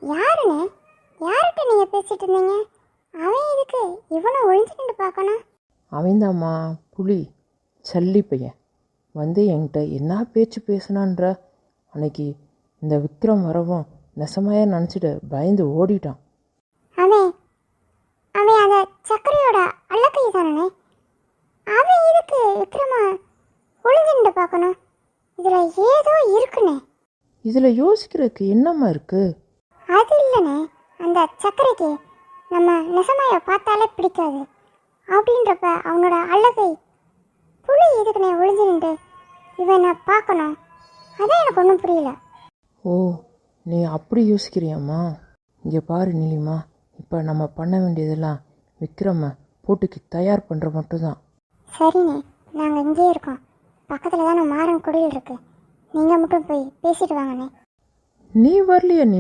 யாருண்ணே? யார்கிட்ட நீங்கள் பேசிகிட்டு இருந்தீங்க? அவன் எதுக்கு இவனை ஒழிஞ்சுக்கிட்டு பார்க்கணும்? அவன்தாம்மா புலி, சல்லி பையன் வந்து என்கிட்ட என்ன பேச்சு பேசுனான்ற. அன்னைக்கு இந்த விக்ரம் வரவும் நெசமாயே நினச்சிட்டு பயந்து ஓடிட்டான். அவன் அவன் அந்த சக்கரையோட அல்லக்கை தானே? அவன் எதுக்கு விக்ரமா ஒழிஞ்சுக்கிட்டு பார்க்கணும்? இதில் ஏதோ இருக்குண்ணே. இதில் யோசிக்கிறதுக்கு என்னம்மா இருக்குது? அது இல்லைண்ணே, அந்த சக்கரைக்கு நம்ம நெசமாய பார்த்தாலே பிடிக்காது. அப்படின்றப்ப அவனோட அல்லகை புலி எதுக்குண்ணே ஒழிஞ்சு நின்று இவனை பார்க்கணும்? அதான் எனக்கு ஒன்றும் புரியல. ஓ, நீ அப்படி யோசிக்கிறியாம்மா? இங்கே பாரு நீலிமா, இப்போ நம்ம பண்ண வேண்டியதெல்லாம் விக்ரம போட்டிக்கு தயார் பண்ணுற மட்டும்தான். சரிண்ணே, நாங்கள் இங்கேயே இருக்கோம். பக்கத்தில் தானே மாறன் குடியில் இருக்கு. நீங்கள் மட்டும் போய் பேசிட்டு வாங்கண்ணே. நீ வரலையா நீ?